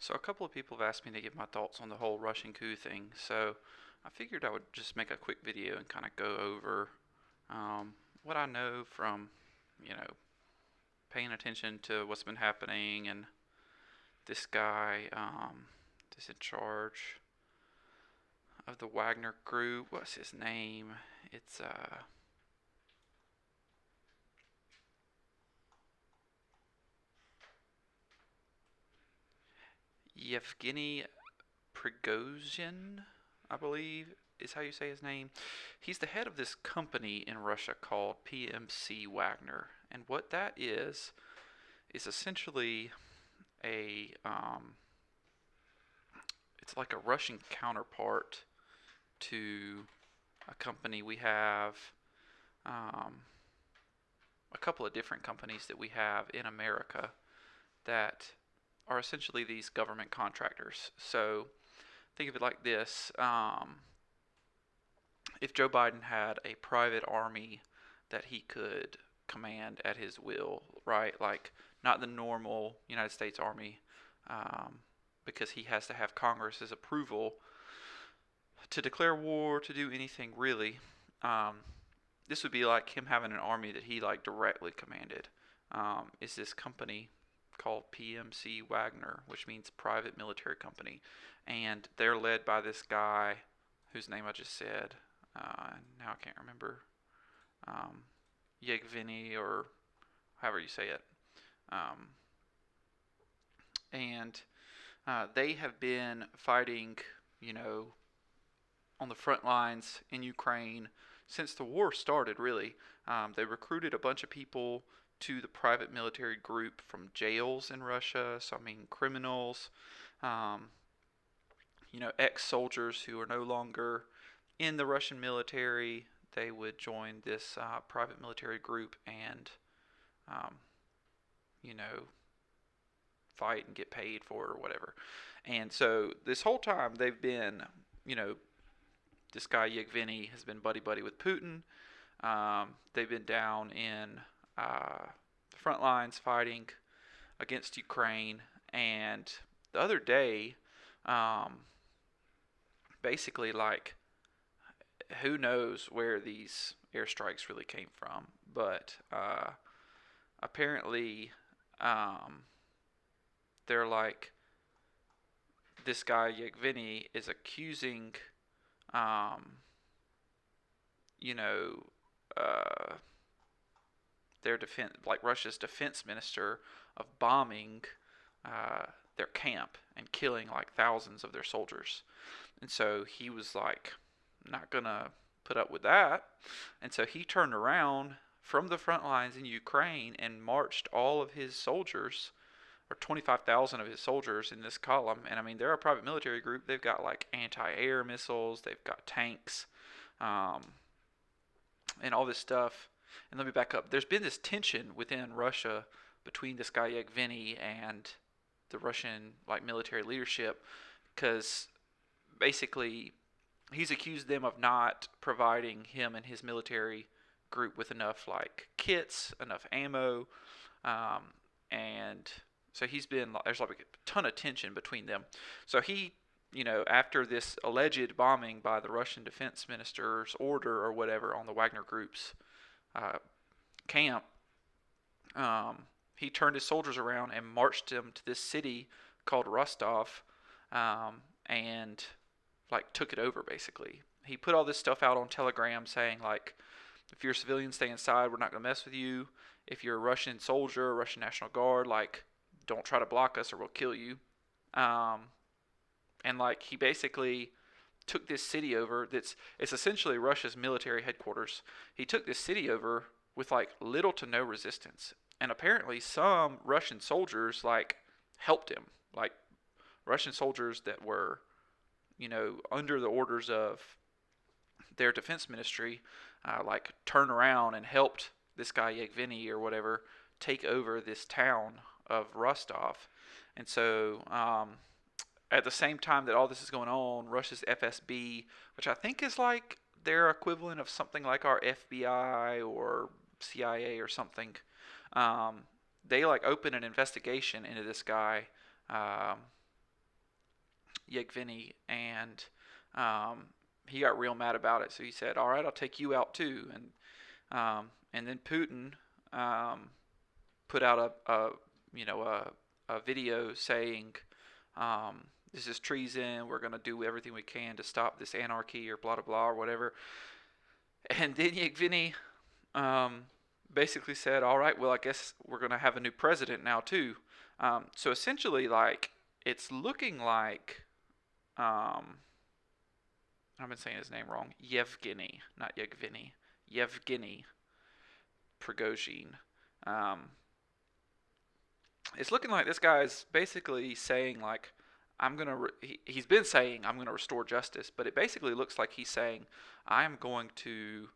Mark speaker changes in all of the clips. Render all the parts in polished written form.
Speaker 1: So a couple of people have asked me to give my thoughts on the whole Russian coup thing. So I figured I would just make a quick video and kind of go over um, what I know from, you know, paying attention to what's been happening and this guy that's in charge of the Wagner group. What's his name? It's Yevgeny Prigozhin, I believe is how you say his name. He's the head of this company in Russia called PMC Wagner, and what that is essentially a it's like a Russian counterpart to a company we have, um, a couple of different companies that we have in America that are essentially these government contractors. So think of it like this: if Joe Biden had a private army that he could command at his will, right? Like not the normal United States Army, um, because he has to have Congress's approval to declare war, to do anything really. Um, this would be like him having an army that he like directly commanded. Is this company called PMC Wagner, which means Private Military Company, and they're led by this guy whose name I just said. Now I can't remember. Um, Yegvini or however you say it. Um, and they have been fighting, you know, on the front lines in Ukraine since the war started, really. They recruited a bunch of people to the private military group from jails in Russia, so I mean criminals, um, ex soldiers who are no longer in the Russian military. They would join this private military group and, um, you know, fight and get paid for it or whatever. And so this whole time they've been, you know, this guy Yevgeny has been buddy buddy with Putin. They've been down in the front lines fighting against Ukraine. And the other day, um, basically, like, who knows where these airstrikes really came from, but apparently, um, they're like, this guy Yevgeny is accusing, um, you know, uh, their defense, like Russia's defense minister, of bombing their camp and killing like thousands of their soldiers. And so he was like, not gonna put up with that. And so he turned around from the front lines in Ukraine and marched all of his soldiers, or 25,000 of his soldiers, in this column. And I mean, they're a private military group. They've got like anti-air missiles, they've got tanks, um, and all this stuff. And let me back up. There's been this tension within Russia between this guy Yevgeny and the Russian like military leadership, because basically he's accused them of not providing him and his military group with enough like kits, enough ammo, um, and so he's been there's like a ton of tension between them. So he, after this alleged bombing by the Russian defense minister's order or whatever on the Wagner group's uh, camp, he turned his soldiers around and marched them to this city called Rostov, and like took it over basically. He put all this stuff out on Telegram saying like, if you're a civilian, stay inside. We're not gonna mess with you. If you're a Russian soldier, Russian National Guard, like, don't try to block us or we'll kill you. Um, and like he basically took this city over. It's essentially Russia's military headquarters. He took this city over with like little to no resistance. And apparently some Russian soldiers like helped him. Like Russian soldiers that were, under the orders of their defense ministry, like turn around and helped this guy Yevgeny or whatever take over this town of Rostov. And so, at the same time that all this is going on, Russia's FSB, which I think is like their equivalent of something like our FBI or CIA or something, they like open an investigation into this guy, um, Yevgeny, and um, he got real mad about it. So he said, "All right, I'll take you out too." And then Putin put out a you know a video saying, "This is treason. We're gonna do everything we can to stop this anarchy or blah blah blah or whatever." And then Yevgeny um, basically said, "All right, well, I guess we're gonna have a new president now too." So essentially, like, it's looking like um, I've been saying his name wrong. Yevgeny, not Yevgeny. Yevgeny Prigozhin. Um, it's looking like this guy is basically saying like, I'm gonna. He's been saying I'm gonna restore justice, but it basically looks like he's saying I'm going to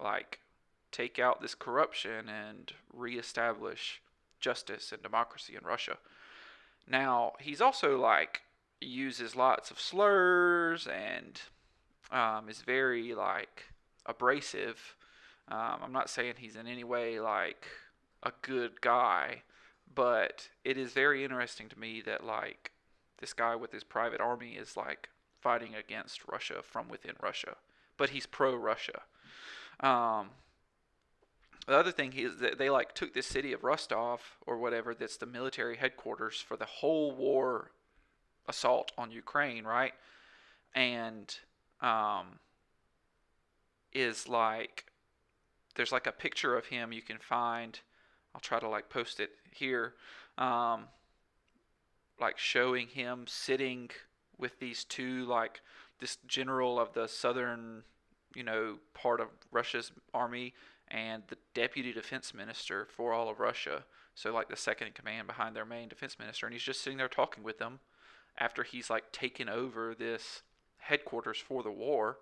Speaker 1: like take out this corruption and reestablish justice and democracy in Russia. Now he's also like uses lots of slurs and is very like abrasive. I'm not saying he's in any way like a good guy, but it is very interesting to me that like this guy with his private army is like fighting against Russia from within Russia, but he's pro-Russia. Um, the other thing is that they like took this city of Rostov or whatever that's the military headquarters for the whole war assault on Ukraine, right? And um, is like there's like a picture of him you can find. I'll try to like post it here. Um, like showing him sitting with these two like this general of the southern, part of Russia's army and the deputy defense minister for all of Russia. So like the second in command behind their main defense minister, and he's just sitting there talking with them after he's like taken over this headquarters for the war.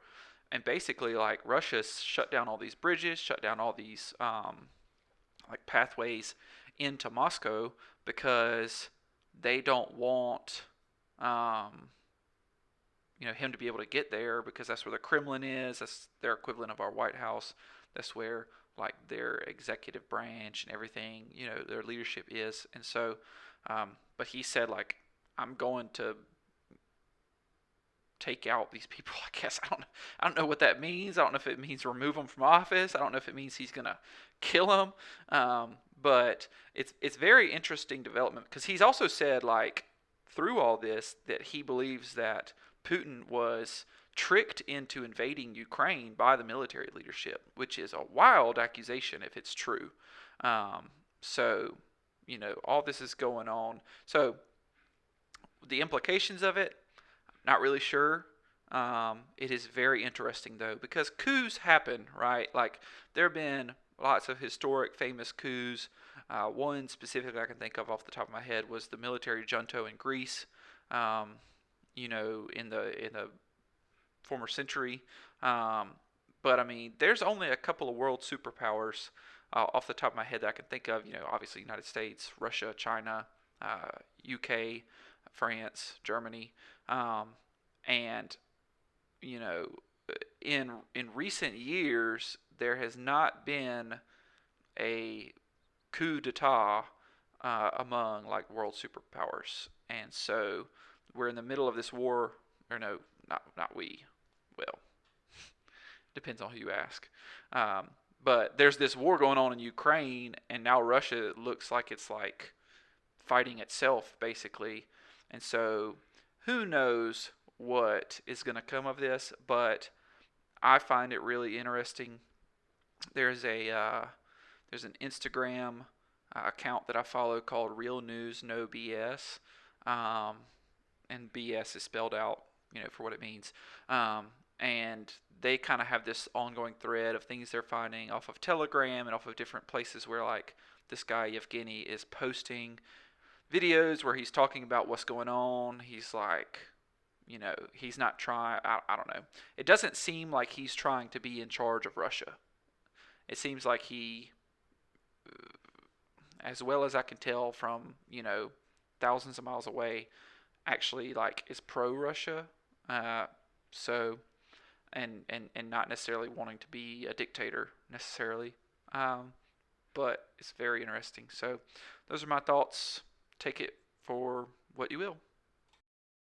Speaker 1: And basically like Russia's shut down all these bridges, shut down all these like pathways into Moscow because they don't want him to be able to get there, because that's where the Kremlin is. That's their equivalent of our White House. That's where like their executive branch and everything, their leadership is. And so, but he said like, I'm going to take out these people. I guess I don't know what that means. I don't know if it means remove them from office. I don't know if it means he's gonna kill them. But it's very interesting development, because he's also said like through all this that he believes that Putin was tricked into invading Ukraine by the military leadership, which is a wild accusation if it's true. So all this is going on. So the implications of it, not really sure. It is very interesting though, because coups happen, right? Like there have been lots of historic, famous coups. One specifically I can think of off the top of my head was the military junta in Greece. In the former century. But I mean, there's only a couple of world superpowers off the top of my head that I can think of. Obviously United States, Russia, China, UK, France, Germany, and in recent years there has not been a coup d'état among like world superpowers, and so we're in the middle of this war. Or no, not we. Well, depends on who you ask. But there's this war going on in Ukraine, and now Russia looks like it's like fighting itself basically. And so who knows what is going to come of this, but I find it really interesting. There's an Instagram account that I follow called Real News No BS, and BS is spelled out, for what it means. And they kind of have this ongoing thread of things they're finding off of Telegram and off of different places where like this guy Yevgeny is posting videos where he's talking about what's going on. He's like, he's not trying, I don't know. It doesn't seem like he's trying to be in charge of Russia. It seems like he, as well as I can tell from, thousands of miles away, actually like is pro-Russia. So, and not necessarily wanting to be a dictator necessarily. But it's very interesting. So those are my thoughts. Take it for what you will.